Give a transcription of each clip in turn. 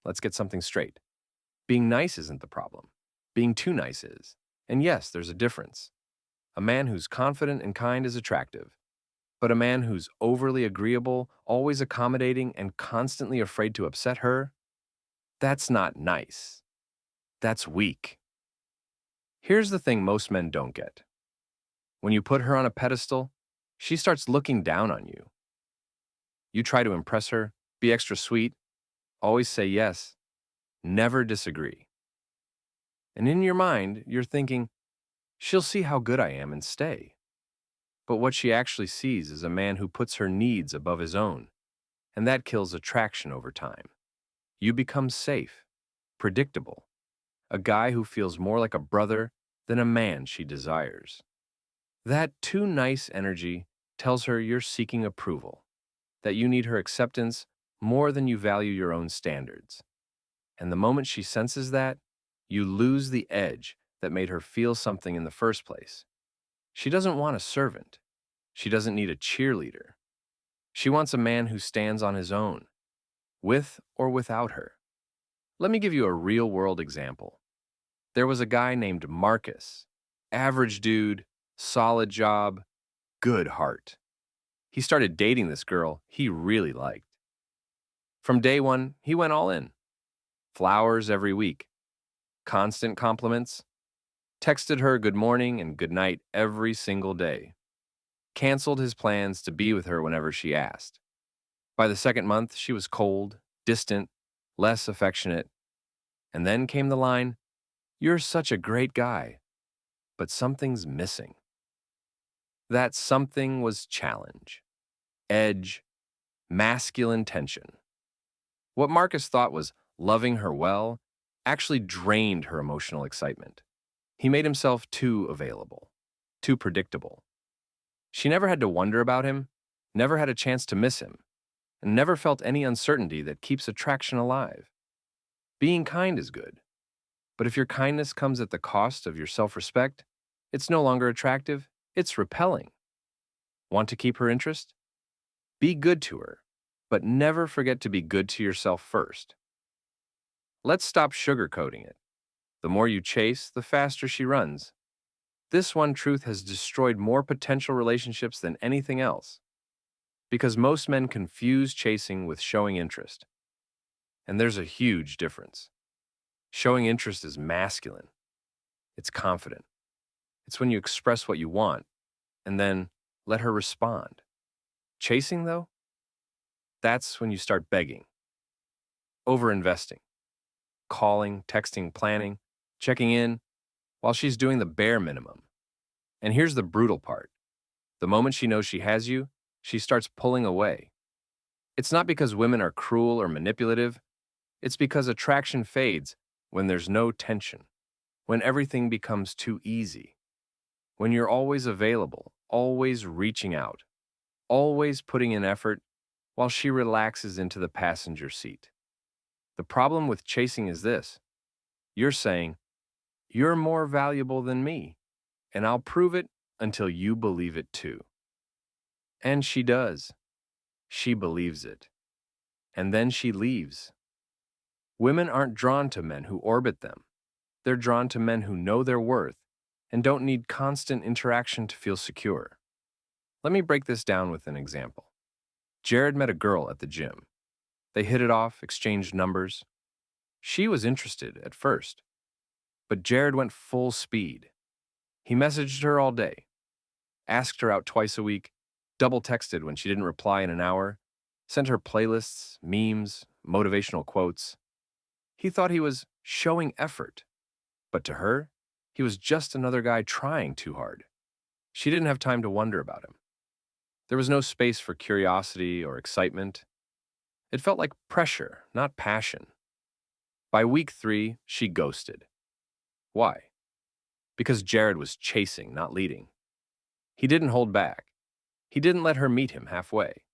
let's get something straight. Being nice isn't the problem. Being too nice is. And yes, there's a difference. A man who's confident and kind is attractive. But a man who's overly agreeable, always accommodating, and constantly afraid to upset her, that's not nice. That's weak. Here's the thing most men don't get. When you put her on a pedestal, she starts looking down on you. You try to impress her, be extra sweet, always say yes, never disagree. And in your mind, you're thinking, she'll see how good I am and stay. But what she actually sees is a man who puts her needs above his own, and that kills attraction over time. You become safe, predictable, a guy who feels more like a brother than a man she desires. That too nice energy tells her you're seeking approval, that you need her acceptance more than you value your own standards. And the moment she senses that, you lose the edge that made her feel something in the first place. She doesn't want a servant. She doesn't need a cheerleader. She wants a man who stands on his own, with or without her. Let me give you a real-world example. There was a guy named Marcus. Average dude, solid job, good heart. He started dating this girl he really liked. From day one, he went all in. Flowers every week, constant compliments, texted her good morning and good night every single day, canceled his plans to be with her whenever she asked. By the second month, she was cold, distant, less affectionate, and then came the line, "You're such a great guy, but something's missing." That something was challenge, edge, masculine tension. What Marcus thought was loving her well actually drained her emotional excitement. He made himself too available, too predictable. She never had to wonder about him, never had a chance to miss him, and never felt any uncertainty that keeps attraction alive. Being kind is good, but if your kindness comes at the cost of your self-respect, it's no longer attractive, it's repelling. Want to keep her interest? Be good to her, but never forget to be good to yourself first. Let's stop sugarcoating it. The more you chase, the faster she runs. This one truth has destroyed more potential relationships than anything else, because most men confuse chasing with showing interest. And there's a huge difference. Showing interest is masculine. It's confident. It's when you express what you want, and then let her respond. Chasing, though? That's when you start begging, over-investing, calling, texting, planning, checking in, while she's doing the bare minimum. And here's the brutal part. The moment she knows she has you, she starts pulling away. It's not because women are cruel or manipulative. It's because attraction fades when there's no tension, when everything becomes too easy, when you're always available, always reaching out, always putting in effort while she relaxes into the passenger seat. The problem with chasing is this. You're saying, "You're more valuable than me, and I'll prove it until you believe it too." And she does. She believes it. And then she leaves. Women aren't drawn to men who orbit them. They're drawn to men who know their worth and don't need constant interaction to feel secure. Let me break this down with an example. Jared met a girl at the gym. They hit it off, exchanged numbers. She was interested at first, but Jared went full speed. He messaged her all day, asked her out twice a week, double texted when she didn't reply in an hour, sent her playlists, memes, motivational quotes. He thought he was showing effort, but to her, he was just another guy trying too hard. She didn't have time to wonder about him. There was no space for curiosity or excitement. It felt like pressure, not passion. By week 3, she ghosted. Why? Because Jared was chasing, not leading. He didn't hold back. He didn't let her meet him halfway.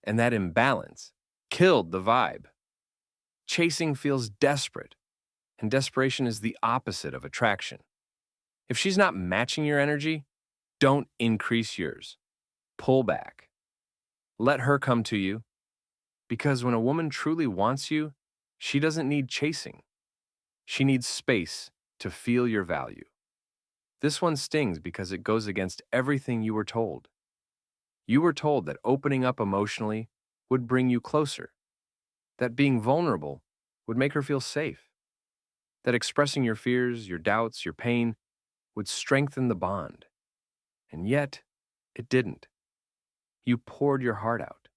And that imbalance killed the vibe. Chasing feels desperate, and desperation is the opposite of attraction. If she's not matching your energy, don't increase yours. Pull back. Let her come to you. Because when a woman truly wants you, She doesn't need chasing. She needs space to feel your value. This one stings because it goes against everything you were told. You were told that opening up emotionally would bring you closer, that being vulnerable would make her feel safe, that expressing your fears, your doubts, your pain would strengthen the bond. And yet, it didn't. You poured your heart out.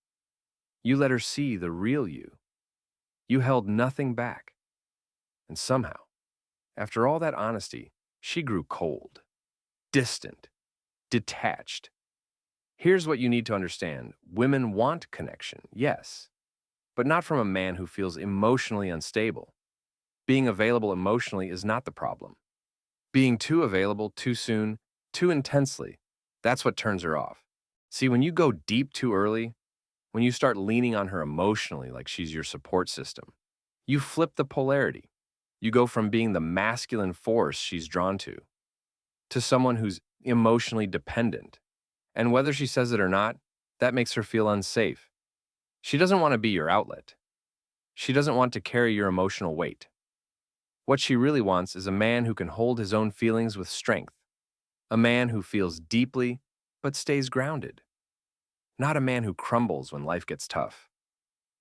You let her see the real you. You held nothing back. And somehow, after all that honesty, she grew cold, distant, detached. Here's what you need to understand. Women want connection, yes, but not from a man who feels emotionally unstable. Being available emotionally is not the problem. Being too available too soon, too intensely, that's what turns her off. See, when you go deep too early, when you start leaning on her emotionally like she's your support system, you flip the polarity. You go from being the masculine force she's drawn to someone who's emotionally dependent. And whether she says it or not, that makes her feel unsafe. She doesn't want to be your outlet. She doesn't want to carry your emotional weight. What she really wants is a man who can hold his own feelings with strength, a man who feels deeply but stays grounded, not a man who crumbles when life gets tough,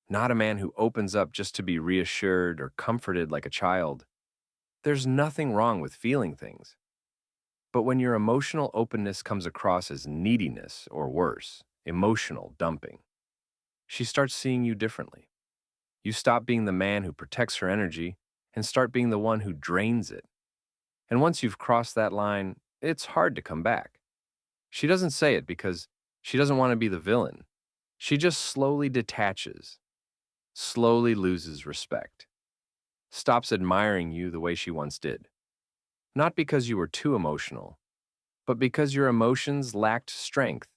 not a man who opens up just to be reassured or comforted like a child. There's nothing wrong with feeling things. But when your emotional openness comes across as neediness or worse, emotional dumping, she starts seeing you differently. You stop being the man who protects her energy and start being the one who drains it. And once you've crossed that line, it's hard to come back. She doesn't say it because she doesn't want to be the villain. She just slowly detaches, slowly loses respect, stops admiring you the way she once did. Not because you were too emotional, but because your emotions lacked strength.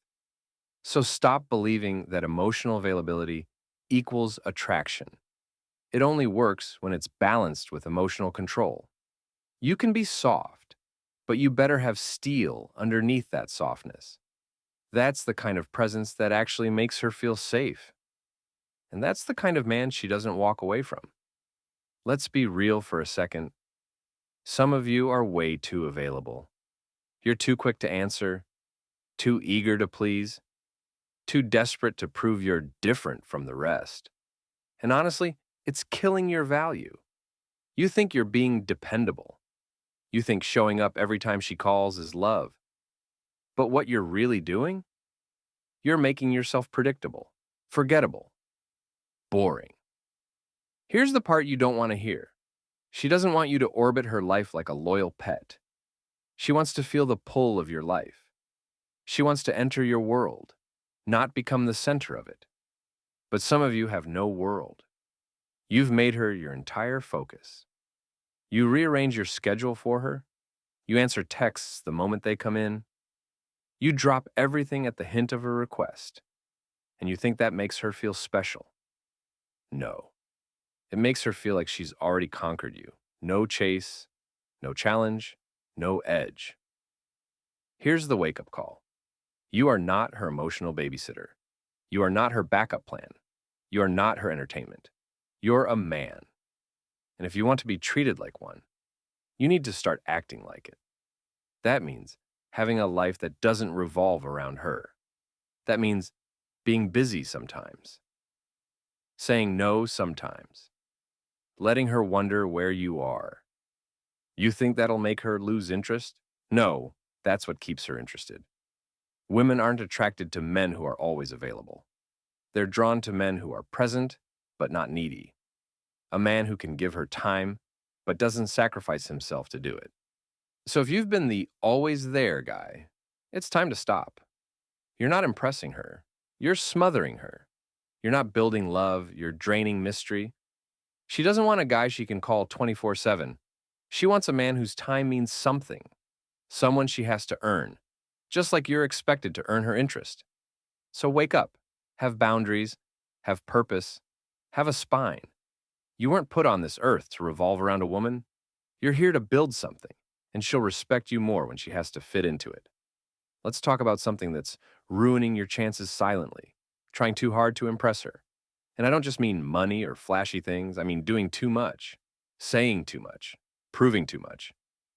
So stop believing that emotional availability equals attraction. It only works when it's balanced with emotional control. You can be soft, but you better have steel underneath that softness. That's the kind of presence that actually makes her feel safe. And that's the kind of man she doesn't walk away from. Let's be real for a second. Some of you are way too available. You're too quick to answer, too eager to please, too desperate to prove you're different from the rest. And honestly, it's killing your value. You think you're being dependable. You think showing up every time she calls is love. But what you're really doing? You're making yourself predictable, forgettable, boring. Here's the part you don't want to hear. She doesn't want you to orbit her life like a loyal pet. She wants to feel the pull of your life. She wants to enter your world, not become the center of it. But some of you have no world. You've made her your entire focus. You rearrange your schedule for her. You answer texts the moment they come in. You drop everything at the hint of a request. And you think that makes her feel special. No. It makes her feel like she's already conquered you. No chase, no challenge, no edge. Here's the wake-up call. You are not her emotional babysitter. You are not her backup plan. You are not her entertainment. You're a man. And if you want to be treated like one, you need to start acting like it. That means having a life that doesn't revolve around her. That means being busy sometimes, saying no sometimes, letting her wonder where you are. You think that'll make her lose interest? No, that's what keeps her interested. Women aren't attracted to men who are always available. They're drawn to men who are present, but not needy. A man who can give her time, but doesn't sacrifice himself to do it. So if you've been the always there guy, it's time to stop. You're not impressing her. You're smothering her. You're not building love. You're draining mystery. She doesn't want a guy she can call 24/7. She wants a man whose time means something, someone she has to earn, just like you're expected to earn her interest. So wake up, have boundaries, have purpose, have a spine. You weren't put on this earth to revolve around a woman. You're here to build something, and she'll respect you more when she has to fit into it. Let's talk about something that's ruining your chances silently, trying too hard to impress her. And I don't just mean money or flashy things, I mean doing too much, saying too much, proving too much,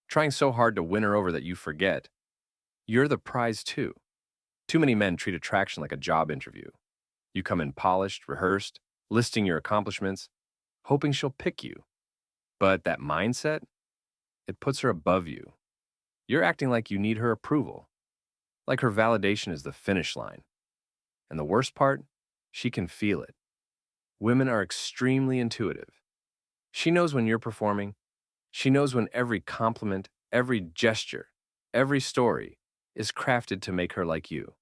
trying so hard to win her over that you forget you're the prize too. Too many men treat attraction like a job interview. You come in polished, rehearsed, listing your accomplishments, hoping she'll pick you. But that mindset, it puts her above you. You're acting like you need her approval, like her validation is the finish line. And the worst part, she can feel it. Women are extremely intuitive. She knows when you're performing. She knows when every compliment, every gesture, every story is crafted to make her like you.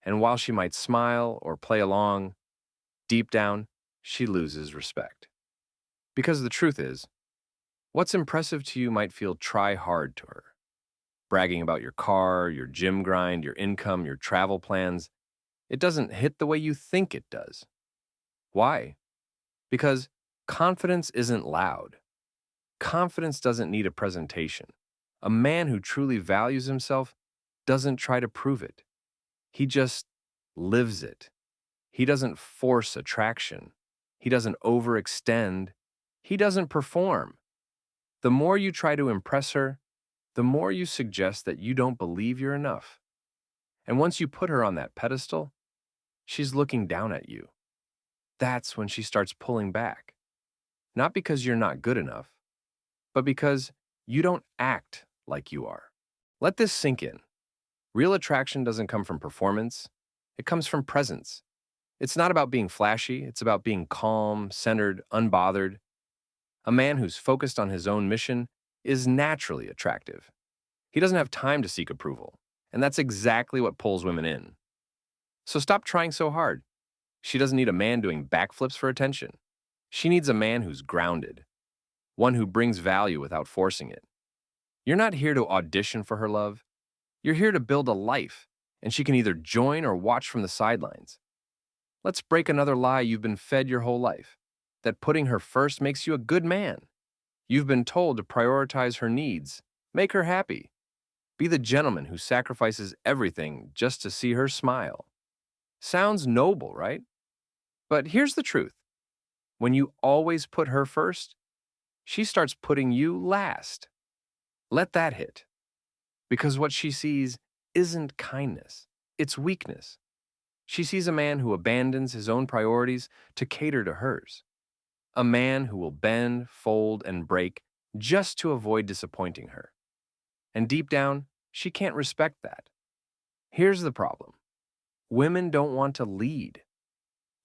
And while she might smile or play along, deep down, she loses respect. Because the truth is, what's impressive to you might feel try hard to her. Bragging about your car, your gym grind, your income, your travel plans, it doesn't hit the way you think it does. Why? Because confidence isn't loud. Confidence doesn't need a presentation. A man who truly values himself doesn't try to prove it. He just lives it. He doesn't force attraction. He doesn't overextend. He doesn't perform. The more you try to impress her, the more you suggest that you don't believe you're enough. And once you put her on that pedestal, she's looking down at you. That's when she starts pulling back. Not because you're not good enough, but because you don't act like you are. Let this sink in. Real attraction doesn't come from performance, it comes from presence. It's not about being flashy, it's about being calm, centered, unbothered. A man who's focused on his own mission is naturally attractive. He doesn't have time to seek approval, and that's exactly what pulls women in. So stop trying so hard. She doesn't need a man doing backflips for attention. She needs a man who's grounded, one who brings value without forcing it. You're not here to audition for her love. You're here to build a life, and she can either join or watch from the sidelines. Let's break another lie you've been fed your whole life, that putting her first makes you a good man. You've been told to prioritize her needs, make her happy. Be the gentleman who sacrifices everything just to see her smile. Sounds noble, right? But here's the truth. When you always put her first, she starts putting you last. Let that hit. Because what she sees isn't kindness, it's weakness. She sees a man who abandons his own priorities to cater to hers. A man who will bend, fold, and break just to avoid disappointing her. And deep down, she can't respect that. Here's the problem. Women don't want to lead.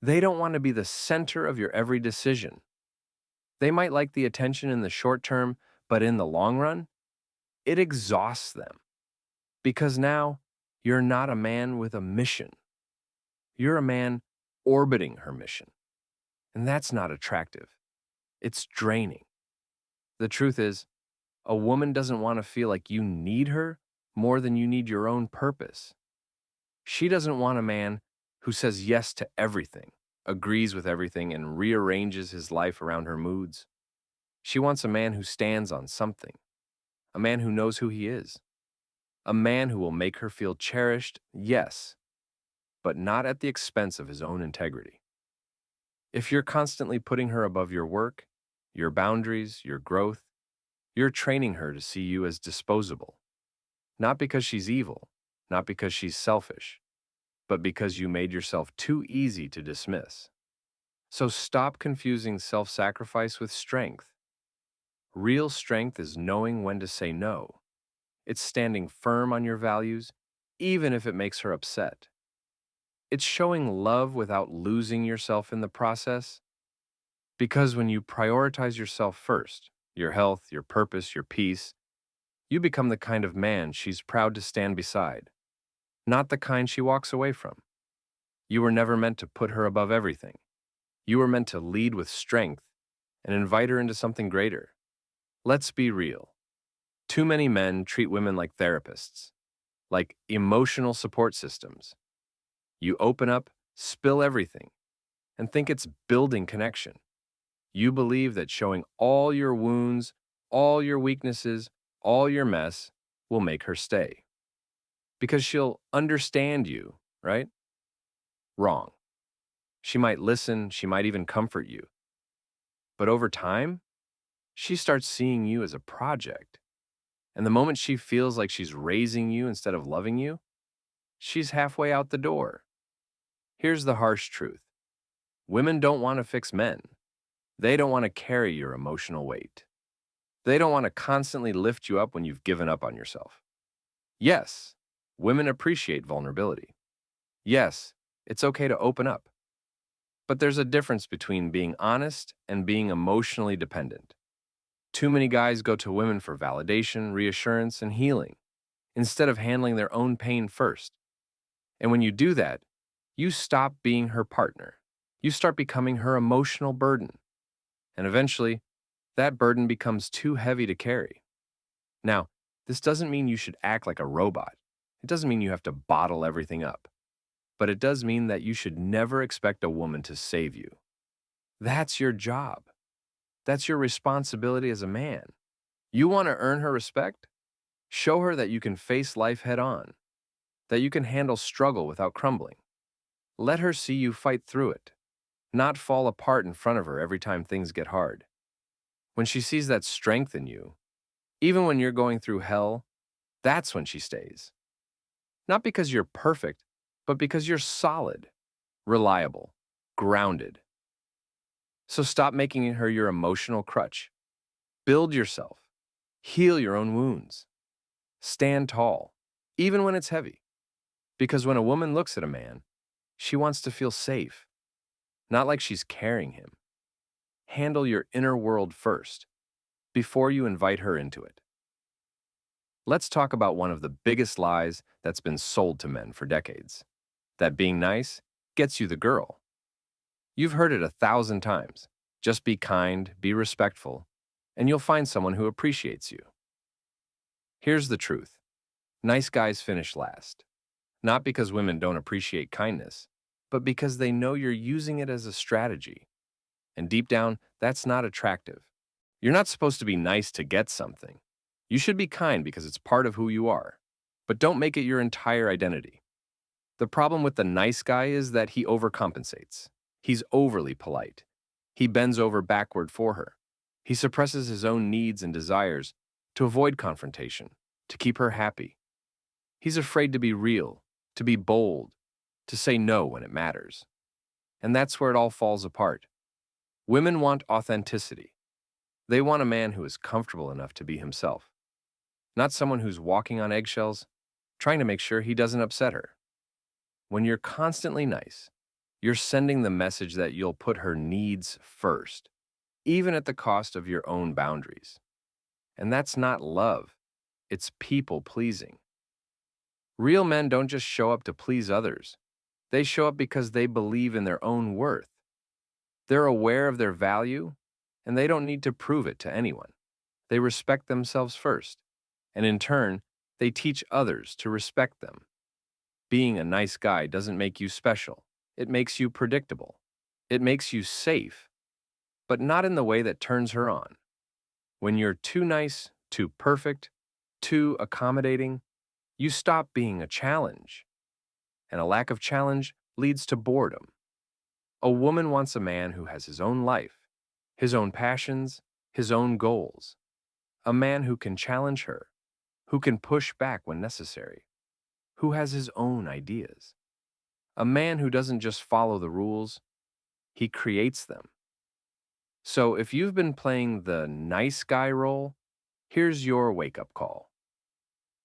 They don't want to be the center of your every decision. They might like the attention in the short term, but in the long run, it exhausts them. Because now, you're not a man with a mission. You're a man orbiting her mission. And that's not attractive. It's draining. The truth is, a woman doesn't want to feel like you need her more than you need your own purpose. She doesn't want a man who says yes to everything, agrees with everything, and rearranges his life around her moods. She wants a man who stands on something, a man who knows who he is, a man who will make her feel cherished, yes, but not at the expense of his own integrity. If you're constantly putting her above your work, your boundaries, your growth, you're training her to see you as disposable. Not because she's evil, not because she's selfish, but because you made yourself too easy to dismiss. So stop confusing self-sacrifice with strength. Real strength is knowing when to say no. It's standing firm on your values, even if it makes her upset. It's showing love without losing yourself in the process. Because when you prioritize yourself first, your health, your purpose, your peace, you become the kind of man she's proud to stand beside, not the kind she walks away from. You were never meant to put her above everything. You were meant to lead with strength and invite her into something greater. Let's be real. Too many men treat women like therapists, like emotional support systems. You open up, spill everything, and think it's building connection. You believe that showing all your wounds, all your weaknesses, all your mess will make her stay. Because she'll understand you, right? Wrong. She might listen, she might even comfort you. But over time, she starts seeing you as a project. And the moment she feels like she's raising you instead of loving you, she's halfway out the door. Here's the harsh truth. Women don't want to fix men. They don't want to carry your emotional weight. They don't want to constantly lift you up when you've given up on yourself. Yes, women appreciate vulnerability. Yes, it's okay to open up. But there's a difference between being honest and being emotionally dependent. Too many guys go to women for validation, reassurance, and healing, instead of handling their own pain first. And when you do that, you stop being her partner. You start becoming her emotional burden. And eventually, that burden becomes too heavy to carry. Now, this doesn't mean you should act like a robot. It doesn't mean you have to bottle everything up. But it does mean that you should never expect a woman to save you. That's your job. That's your responsibility as a man. You want to earn her respect? Show her that you can face life head on, that you can handle struggle without crumbling. Let her see you fight through it, not fall apart in front of her every time things get hard. When she sees that strength in you, even when you're going through hell, that's when she stays. Not because you're perfect, but because you're solid, reliable, grounded. So stop making her your emotional crutch. Build yourself. Heal your own wounds. Stand tall, even when it's heavy. Because when a woman looks at a man, she wants to feel safe, not like she's carrying him. Handle your inner world first, before you invite her into it. Let's talk about one of the biggest lies that's been sold to men for decades. That being nice gets you the girl. You've heard it 1,000 times. Just be kind, be respectful, and you'll find someone who appreciates you. Here's the truth. Nice guys finish last. Not because women don't appreciate kindness, but because they know you're using it as a strategy. And deep down, that's not attractive. You're not supposed to be nice to get something. You should be kind because it's part of who you are. But don't make it your entire identity. The problem with the nice guy is that he overcompensates. He's overly polite. He bends over backward for her. He suppresses his own needs and desires to avoid confrontation, to keep her happy. He's afraid to be real, to be bold, to say no when it matters. And that's where it all falls apart. Women want authenticity. They want a man who is comfortable enough to be himself, not someone who's walking on eggshells, trying to make sure he doesn't upset her. When you're constantly nice, you're sending the message that you'll put her needs first, even at the cost of your own boundaries. And that's not love, it's people-pleasing. Real men don't just show up to please others. They show up because they believe in their own worth. They're aware of their value, and they don't need to prove it to anyone. They respect themselves first, and in turn, they teach others to respect them. Being a nice guy doesn't make you special. It makes you predictable. It makes you safe, but not in the way that turns her on. When you're too nice, too perfect, too accommodating, you stop being a challenge. And a lack of challenge leads to boredom. A woman wants a man who has his own life, his own passions, his own goals. A man who can challenge her, who can push back when necessary, who has his own ideas. A man who doesn't just follow the rules, he creates them. So if you've been playing the nice guy role, here's your wake-up call.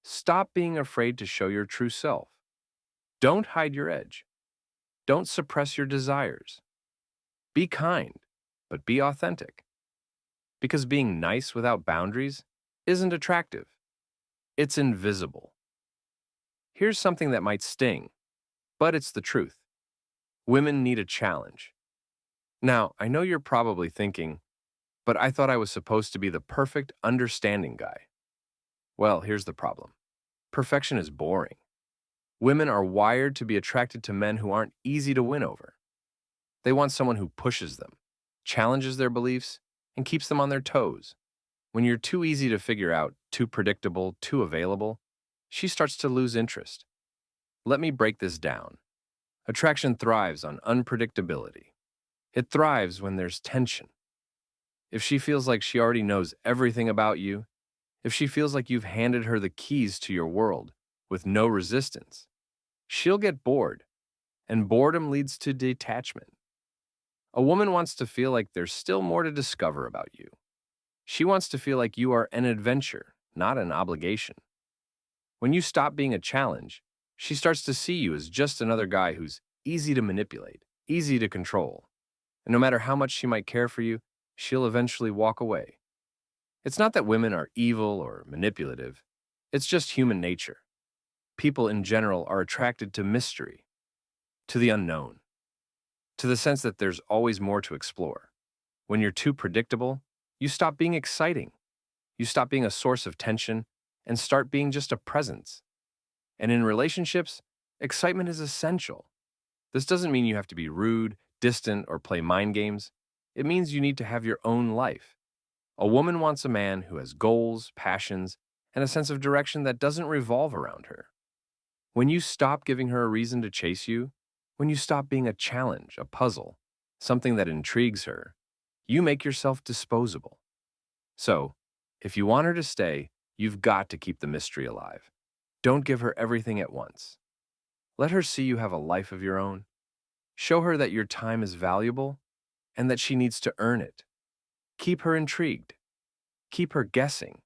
Stop being afraid to show your true self. Don't hide your edge. Don't suppress your desires. Be kind, but be authentic. Because being nice without boundaries isn't attractive. It's invisible. Here's something that might sting, but it's the truth. Women need a challenge. Now, I know you're probably thinking, but I thought I was supposed to be the perfect, understanding guy. Well, here's the problem. Perfection is boring. Women are wired to be attracted to men who aren't easy to win over. They want someone who pushes them, challenges their beliefs, and keeps them on their toes. When you're too easy to figure out, too predictable, too available, she starts to lose interest. Let me break this down. Attraction thrives on unpredictability. It thrives when there's tension. If she feels like she already knows everything about you, if she feels like you've handed her the keys to your world with no resistance, she'll get bored, and boredom leads to detachment. A woman wants to feel like there's still more to discover about you. She wants to feel like you are an adventure, not an obligation. When you stop being a challenge, she starts to see you as just another guy who's easy to manipulate, easy to control. And no matter how much she might care for you, she'll eventually walk away. It's not that women are evil or manipulative, it's just human nature. People in general are attracted to mystery, to the unknown, to the sense that there's always more to explore. When you're too predictable, you stop being exciting. You stop being a source of tension and start being just a presence. And in relationships, excitement is essential. This doesn't mean you have to be rude, distant, or play mind games. It means you need to have your own life. A woman wants a man who has goals, passions, and a sense of direction that doesn't revolve around her. When you stop giving her a reason to chase you, when you stop being a challenge, a puzzle, something that intrigues her, you make yourself disposable. So, if you want her to stay, you've got to keep the mystery alive. Don't give her everything at once. Let her see you have a life of your own. Show her that your time is valuable and that she needs to earn it. Keep her intrigued. Keep her guessing.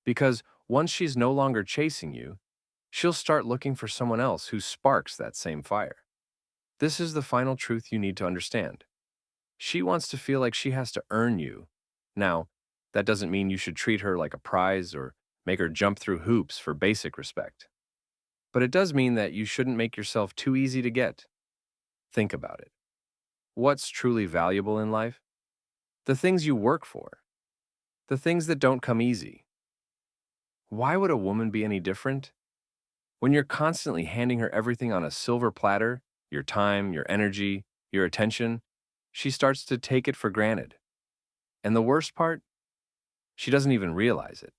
Because once she's no longer chasing you, she'll start looking for someone else who sparks that same fire. This is the final truth you need to understand. She wants to feel like she has to earn you. Now, that doesn't mean you should treat her like a prize or make her jump through hoops for basic respect. But it does mean that you shouldn't make yourself too easy to get. Think about it. What's truly valuable in life? The things you work for, the things that don't come easy. Why would a woman be any different? When you're constantly handing her everything on a silver platter, your time, your energy, your attention, she starts to take it for granted. And the worst part? She doesn't even realize it.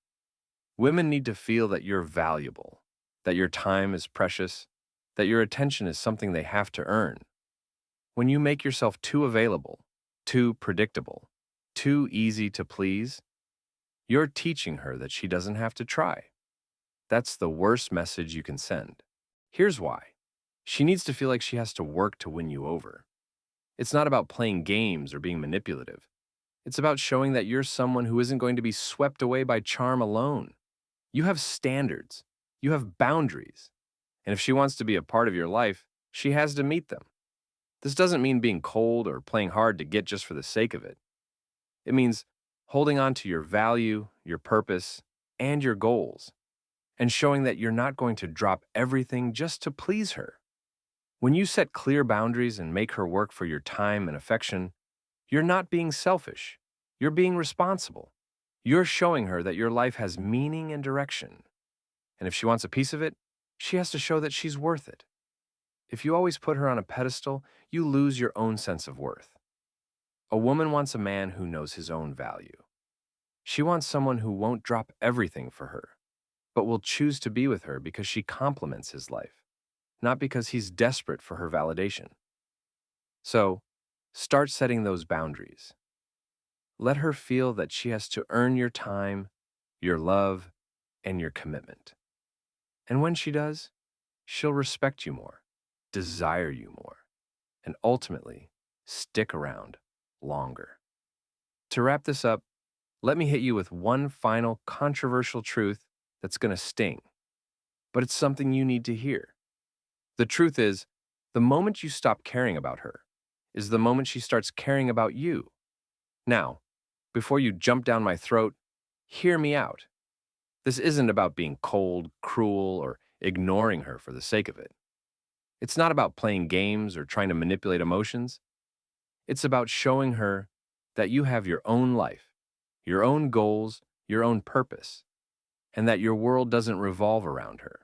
Women need to feel that you're valuable, that your time is precious, that your attention is something they have to earn. When you make yourself too available, too predictable, too easy to please, you're teaching her that she doesn't have to try. That's the worst message you can send. Here's why. She needs to feel like she has to work to win you over. It's not about playing games or being manipulative. It's about showing that you're someone who isn't going to be swept away by charm alone. You have standards. You have boundaries. And if she wants to be a part of your life, she has to meet them. This doesn't mean being cold or playing hard to get just for the sake of it. It means holding on to your value, your purpose, and your goals, and showing that you're not going to drop everything just to please her. When you set clear boundaries and make her work for your time and affection, you're not being selfish. You're being responsible. You're showing her that your life has meaning and direction. And if she wants a piece of it, she has to show that she's worth it. If you always put her on a pedestal, you lose your own sense of worth. A woman wants a man who knows his own value. She wants someone who won't drop everything for her, but will choose to be with her because she complements his life, not because he's desperate for her validation. So, start setting those boundaries. Let her feel that she has to earn your time, your love, and your commitment. And when she does, she'll respect you more, desire you more, and ultimately stick around longer. To wrap this up, let me hit you with one final controversial truth that's going to sting, but it's something you need to hear. The truth is, the moment you stop caring about her is the moment she starts caring about you. Now, before you jump down my throat, hear me out. This isn't about being cold, cruel, or ignoring her for the sake of it. It's not about playing games or trying to manipulate emotions. It's about showing her that you have your own life, your own goals, your own purpose, and that your world doesn't revolve around her.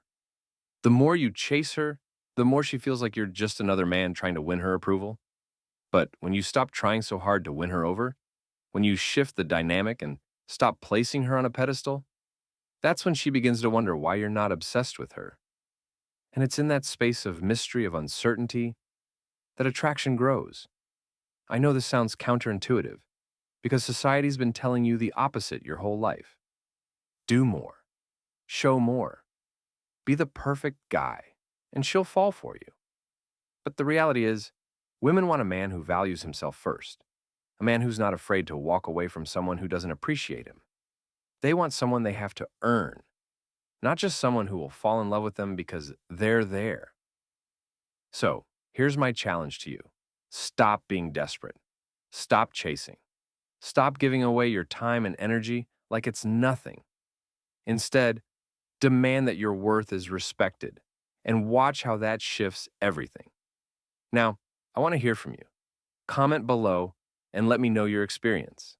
The more you chase her, the more she feels like you're just another man trying to win her approval. But when you stop trying so hard to win her over, when you shift the dynamic and stop placing her on a pedestal, that's when she begins to wonder why you're not obsessed with her. And it's in that space of mystery, of uncertainty, that attraction grows. I know this sounds counterintuitive because society's been telling you the opposite your whole life. Do more, show more, be the perfect guy, and she'll fall for you. But the reality is, women want a man who values himself first, a man who's not afraid to walk away from someone who doesn't appreciate him. They want someone they have to earn, not just someone who will fall in love with them because they're there. So, here's my challenge to you. Stop being desperate. Stop chasing. Stop giving away your time and energy like it's nothing. Instead, demand that your worth is respected and watch how that shifts everything. Now, I want to hear from you. Comment below and let me know your experience.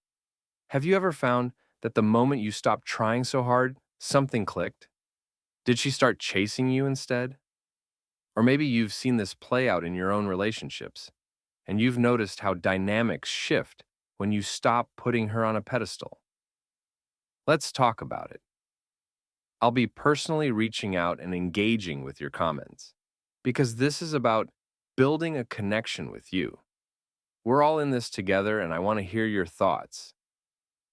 Have you ever found that the moment you stopped trying so hard, something clicked? Did she start chasing you instead? Or maybe you've seen this play out in your own relationships, and you've noticed how dynamics shift when you stop putting her on a pedestal. Let's talk about it. I'll be personally reaching out and engaging with your comments, because this is about building a connection with you. We're all in this together, and I want to hear your thoughts.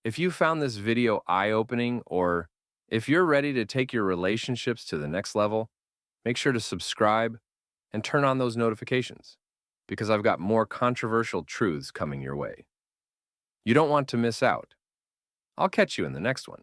If you found this video eye-opening, or if you're ready to take your relationships to the next level, make sure to subscribe and turn on those notifications, because I've got more controversial truths coming your way. You don't want to miss out. I'll catch you in the next one.